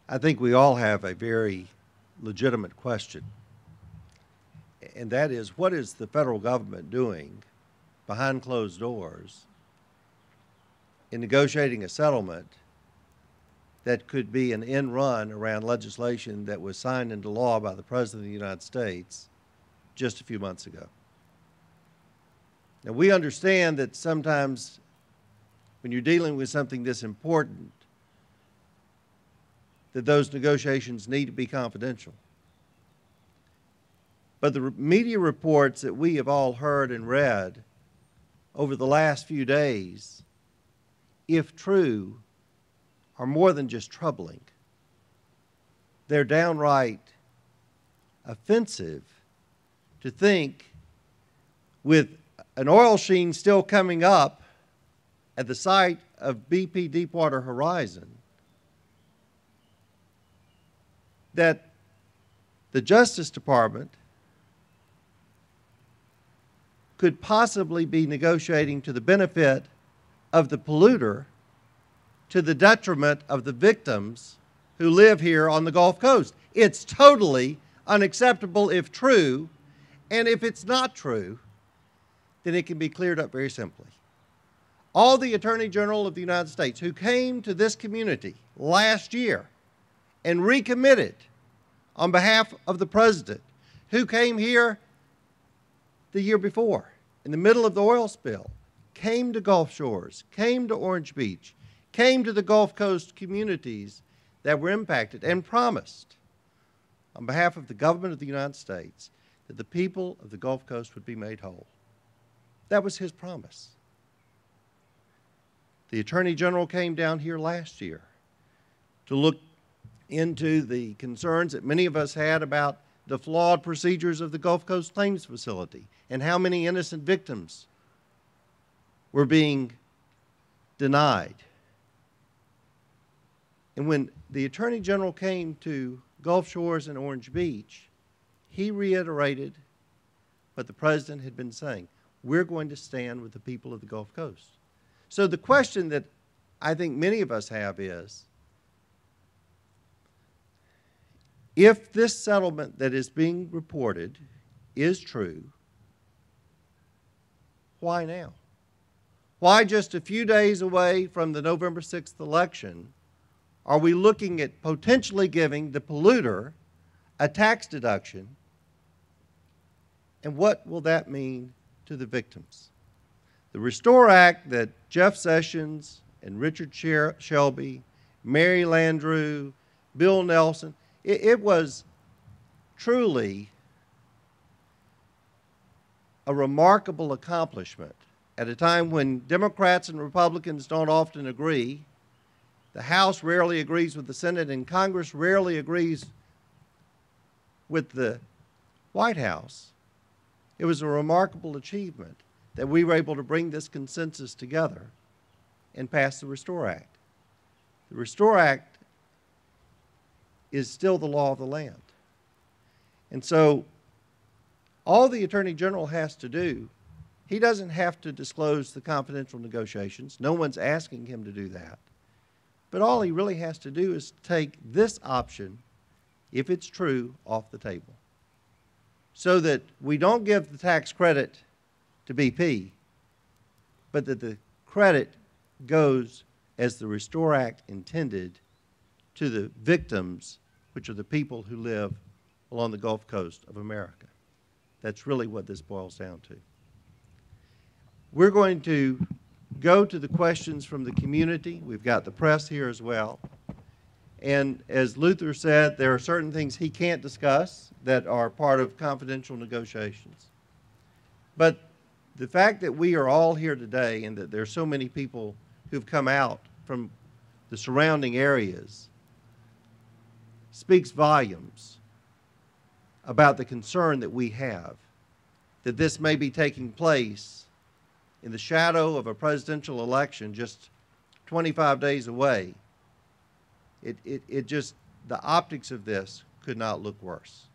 I think we all have a very legitimate question, and that is, what is the federal government doing behind closed doors in negotiating a settlement that could be an end run around legislation that was signed into law by the President of the United States just a few months ago? Now, we understand that sometimes when you're dealing with something this important, that those negotiations need to be confidential. But the media reports that we have all heard and read over the last few days, if true, are more than just troubling. They're downright offensive to think, with an oil sheen still coming up at the site of BP Deepwater Horizon, that the Justice Department could possibly be negotiating to the benefit of the polluter to the detriment of the victims who live here on the Gulf Coast. It's totally unacceptable if true, and if it's not true, then it can be cleared up very simply. All the Attorney General of the United States who came to this community last year and recommitted on behalf of the President, who came here the year before, in the middle of the oil spill, came to Gulf Shores, came to Orange Beach, came to the Gulf Coast communities that were impacted, and promised on behalf of the government of the United States that the people of the Gulf Coast would be made whole. That was his promise. The Attorney General came down here last year to look into the concerns that many of us had about the flawed procedures of the Gulf Coast Claims Facility and how many innocent victims were being denied. And when the Attorney General came to Gulf Shores and Orange Beach, he reiterated what the President had been saying. We're going to stand with the people of the Gulf Coast. So the question that I think many of us have is, if this settlement that is being reported is true, why now? Why just a few days away from the November 6th election are we looking at potentially giving the polluter a tax deduction, and what will that mean to the victims? The Restore Act that Jeff Sessions and Richard Shelby, Mary Landrieu, Bill Nelson, it was truly a remarkable accomplishment at a time when Democrats and Republicans don't often agree. The House rarely agrees with the Senate, and Congress rarely agrees with the White House. It was a remarkable achievement that we were able to bring this consensus together and pass the Restore Act. The Restore Act is still the law of the land. And so all the Attorney General has to do, he doesn't have to disclose the confidential negotiations. No one's asking him to do that. But all he really has to do is take this option, if it's true, off the table, so that we don't give the tax credit to BP, but that the credit goes, as the Restore Act intended, to the victims, which are the people who live along the Gulf Coast of America. That's really what this boils down to. We're going to go to the questions from the community. We've got the press here as well. And as Luther said, there are certain things he can't discuss that are part of confidential negotiations. But the fact that we are all here today and that there are so many people who've come out from the surrounding areas speaks volumes about the concern that we have that this may be taking place in the shadow of a presidential election just 25 days away. The optics of this could not look worse.